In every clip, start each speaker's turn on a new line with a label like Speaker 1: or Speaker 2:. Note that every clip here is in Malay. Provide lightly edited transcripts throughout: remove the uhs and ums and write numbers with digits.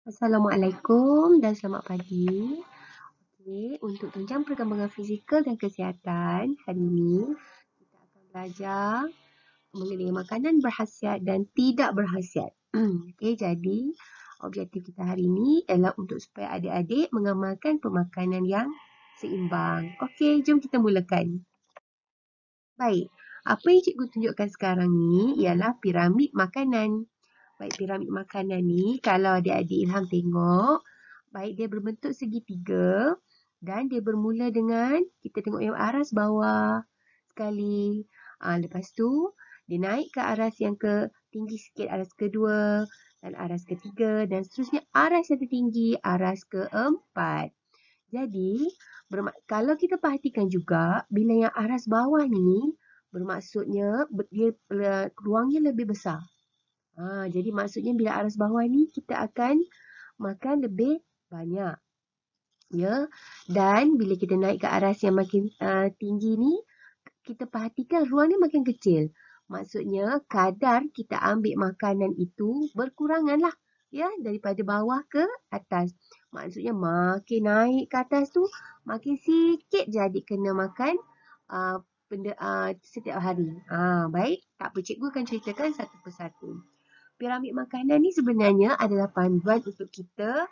Speaker 1: Assalamualaikum dan selamat pagi. Okey, untuk tunjang perkembangan fizikal dan kesihatan, hari ini kita akan belajar mengenai makanan berkhasiat dan tidak berkhasiat. Okey, jadi objektif kita hari ini ialah untuk supaya adik-adik mengamalkan pemakanan yang seimbang. Okey, jom kita mulakan. Baik, apa yang cikgu tunjukkan sekarang ni ialah piramid makanan. Baik, piramid makanan ni kalau adik-adik Ilham tengok, baik dia berbentuk segitiga dan dia bermula dengan kita tengok yang aras bawah sekali. Lepas tu dia naik ke aras yang ke tinggi sikit, aras kedua dan aras ketiga dan seterusnya aras yang tertinggi, aras keempat. Jadi, kalau kita perhatikan juga bila yang aras bawah ni bermaksudnya dia ruangnya lebih besar. Jadi maksudnya bila aras bawah ni kita akan makan lebih banyak. Ya. Dan bila kita naik ke aras yang makin tinggi ni, kita perhatikan ruang ni makin kecil. Maksudnya kadar kita ambil makanan itu berkurangan lah. Ya, daripada bawah ke atas. Maksudnya makin naik ke atas tu, makin sikit je adik kena makan benda setiap hari. Baik, tak apa, cikgu akan ceritakan satu persatu. Piramid makanan ni sebenarnya adalah panduan untuk kita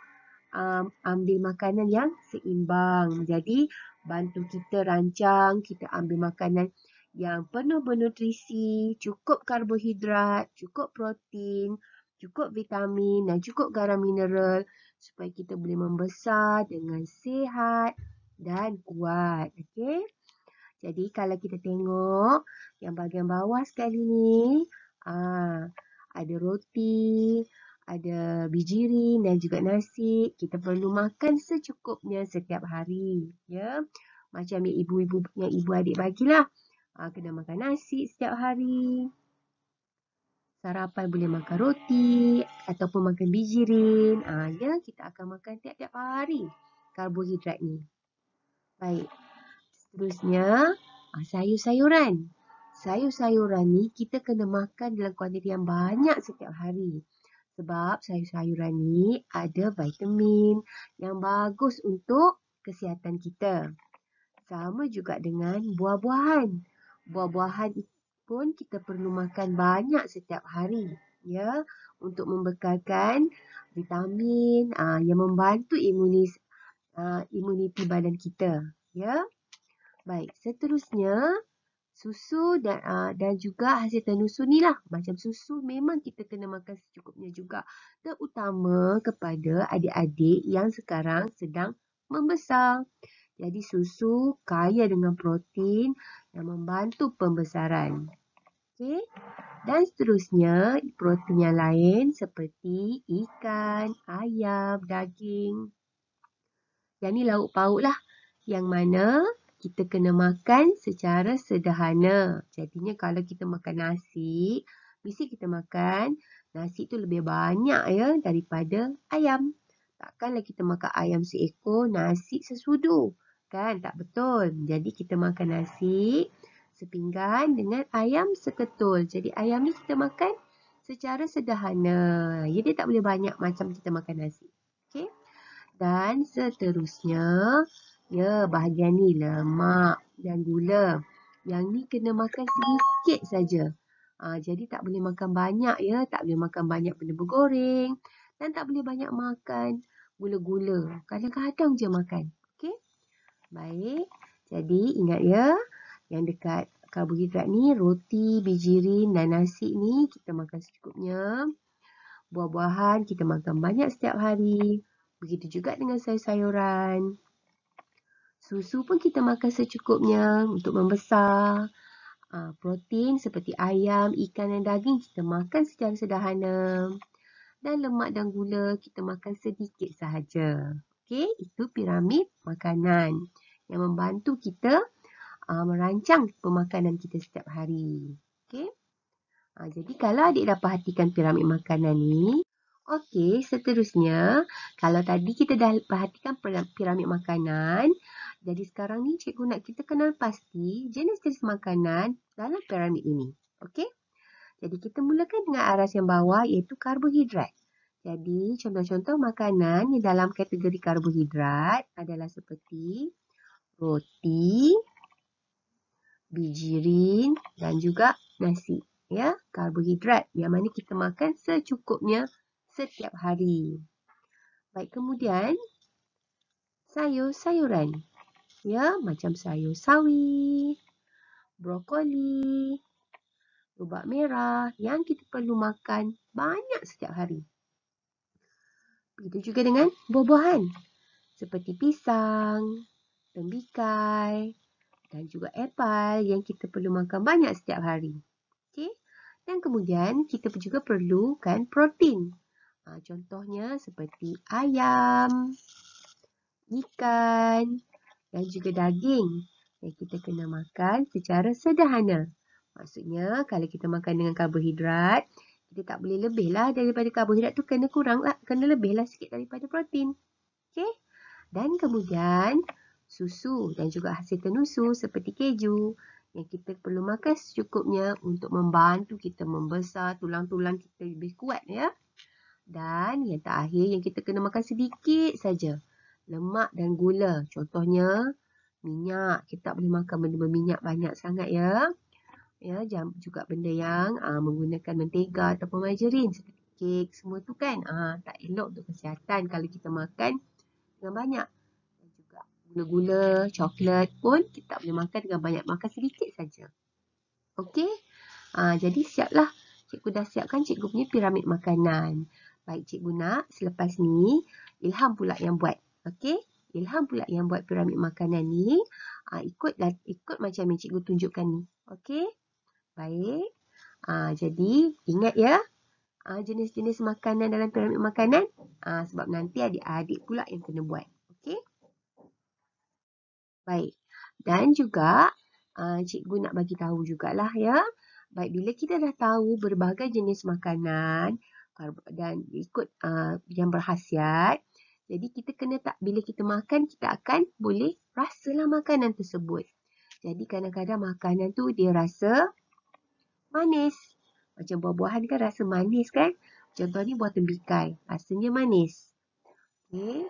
Speaker 1: ambil makanan yang seimbang. Jadi, bantu kita rancang, kita ambil makanan yang penuh bernutrisi, cukup karbohidrat, cukup protein, cukup vitamin dan cukup garam mineral supaya kita boleh membesar dengan sihat dan kuat. Okey? Jadi, kalau kita tengok yang bahagian bawah sekali ni, ada roti, ada bijirin dan juga nasi. Kita perlu makan secukupnya setiap hari. Ya, macam yang ibu adik bagilah. Kena makan nasi setiap hari. Sarapan boleh makan roti ataupun makan bijirin. Ya, kita akan makan tiap-tiap hari karbohidrat ni. Baik. Seterusnya, sayur-sayuran. Sayur-sayuran ni kita kena makan dalam kuantiti yang banyak setiap hari. Sebab sayur-sayuran ni ada vitamin yang bagus untuk kesihatan kita. Sama juga dengan buah-buahan. Buah-buahan pun kita perlu makan banyak setiap hari. Ya, untuk membekalkan vitamin yang membantu imuniti badan kita. Ya. Baik, seterusnya susu dan juga hasil tenusur ni lah. Macam susu memang kita kena makan secukupnya juga. Terutama kepada adik-adik yang sekarang sedang membesar. Jadi susu kaya dengan protein yang membantu pembesaran. Okey. Dan seterusnya protein yang lain seperti ikan, ayam, daging. Yang ni lauk pauk lah. Yang mana kita kena makan secara sederhana. Jadinya kalau kita makan nasi, mesti kita makan nasi tu lebih banyak ya daripada ayam. Takkanlah kita makan ayam seekor, nasi sesudu. Kan? Tak betul. Jadi kita makan nasi sepinggan dengan ayam seketul. Jadi ayam ni kita makan secara sederhana. Jadi tak boleh banyak macam kita makan nasi. Okey? Dan seterusnya, ya, bahagian ni lemak dan gula. Yang ni kena makan sedikit saja. Jadi tak boleh makan banyak ya, tak boleh makan banyak benda bergoreng dan tak boleh banyak makan gula-gula. Kadang-kadang je makan. Okey? Baik. Jadi ingat ya, yang dekat karbohidrat ni roti, bijirin dan nasi ni kita makan secukupnya. Buah-buahan kita makan banyak setiap hari. Begitu juga dengan sayur-sayuran. Susu pun kita makan secukupnya untuk membesar. Protein seperti ayam, ikan dan daging kita makan secara sederhana. Dan lemak dan gula kita makan sedikit sahaja. Okey, itu piramid makanan yang membantu kita merancang pemakanan kita setiap hari. Okey. Jadi kalau adik dah perhatikan piramid makanan ni, okey, seterusnya kalau tadi kita dah perhatikan piramid makanan, jadi sekarang ni cikgu nak kita kenal pasti jenis-jenis makanan dalam piramid ini. Okey? Jadi kita mulakan dengan aras yang bawah iaitu karbohidrat. Jadi, contoh-contoh makanan di dalam kategori karbohidrat adalah seperti roti, bijirin dan juga nasi. Ya, karbohidrat yang mana kita makan secukupnya setiap hari. Baik, kemudian sayur-sayuran. Ya, macam sayur sawi, brokoli, lubak merah yang kita perlu makan banyak setiap hari. Begitu juga dengan buah-buahan seperti pisang, tembikai dan juga apel yang kita perlu makan banyak setiap hari. Okey? Dan kemudian kita juga perlukan protein. Contohnya seperti ayam, ikan dan juga daging yang kita kena makan secara sederhana. Maksudnya kalau kita makan dengan karbohidrat, kita tak boleh lebihlah daripada karbohidrat tu, kena kuranglah, kena lebihlah sikit daripada protein. Okey? Dan kemudian susu dan juga hasil tenusu seperti keju yang kita perlu makan secukupnya untuk membantu kita membesar, tulang-tulang kita lebih kuat ya. Dan yang terakhir yang kita kena makan sedikit saja, lemak dan gula. Contohnya minyak, kita tak boleh makan benda berminyak banyak sangat ya. Ya, juga benda yang menggunakan mentega ataupun margarin seperti kek semua tu kan tak elok untuk kesihatan kalau kita makan dengan banyak. Dan juga gula-gula, coklat pun kita tak boleh makan dengan banyak, makan sedikit saja. Okey? Jadi siaplah. Cikgu dah siapkan cikgu punya piramid makanan. Baik cikgu nak, selepas ni Ilham pula yang buat. Okey? Ilham pula yang buat piramid makanan ni. Ikut macam yang cikgu tunjukkan ni. Okey? Baik. Jadi ingat ya. Jenis-jenis makanan dalam piramid makanan. Sebab nanti adik-adik pula yang kena buat. Okey? Baik. Dan juga cikgu nak bagi tahu jugalah ya. Baik, bila kita dah tahu berbagai jenis makanan dan ikut yang berkhasiat, jadi kita kena bila kita makan, kita akan boleh rasalah makanan tersebut. Jadi kadang-kadang makanan tu dia rasa manis. Macam buah-buahan kan rasa manis kan? Contohnya buah tembikai, rasanya manis. Okay.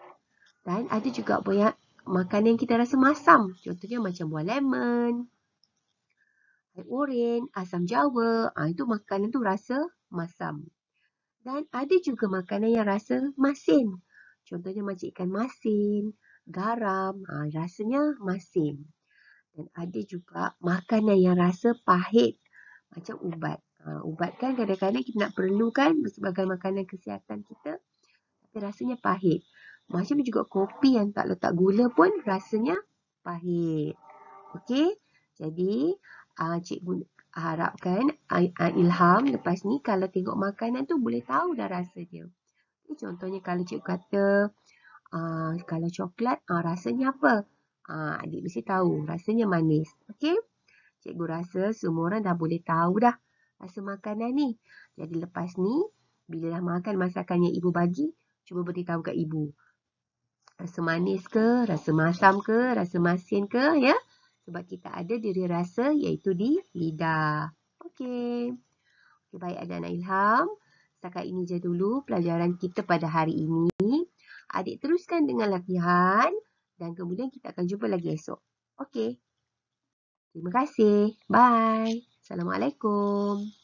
Speaker 1: Dan ada juga buah makanan yang kita rasa masam. Contohnya macam buah lemon, air oren, asam jawa. Itu makanan tu rasa masam. Dan ada juga makanan yang rasa masin. Contohnya macam ikan masin, garam. Rasanya masin. Dan ada juga makanan yang rasa pahit. Macam ubat. Ubat kan kadang-kadang kita nak perlukan sebagai makanan kesihatan kita. Tapi rasanya pahit. Macam juga kopi yang tak letak gula pun rasanya pahit. Okey? Jadi, cikgu harapkan Ilham lepas ni kalau tengok makanan tu boleh tahu dah rasa dia. Contohnya kalau cikgu kata kalau coklat rasanya apa? Adik mesti tahu rasanya manis. Okey? Cikgu rasa semua orang dah boleh tahu dah rasa makanan ni. Jadi lepas ni bila dah makan masakan yang ibu bagi, cuba beritahu kat ibu. Rasa manis ke, rasa masam ke, rasa masin ke ya? Sebab kita ada diri rasa iaitu di lidah. Okey. Baik adik-adik Ilham. Setakat ini je dulu pelajaran kita pada hari ini. Adik teruskan dengan latihan dan kemudian kita akan jumpa lagi esok. Okey. Terima kasih. Bye. Assalamualaikum.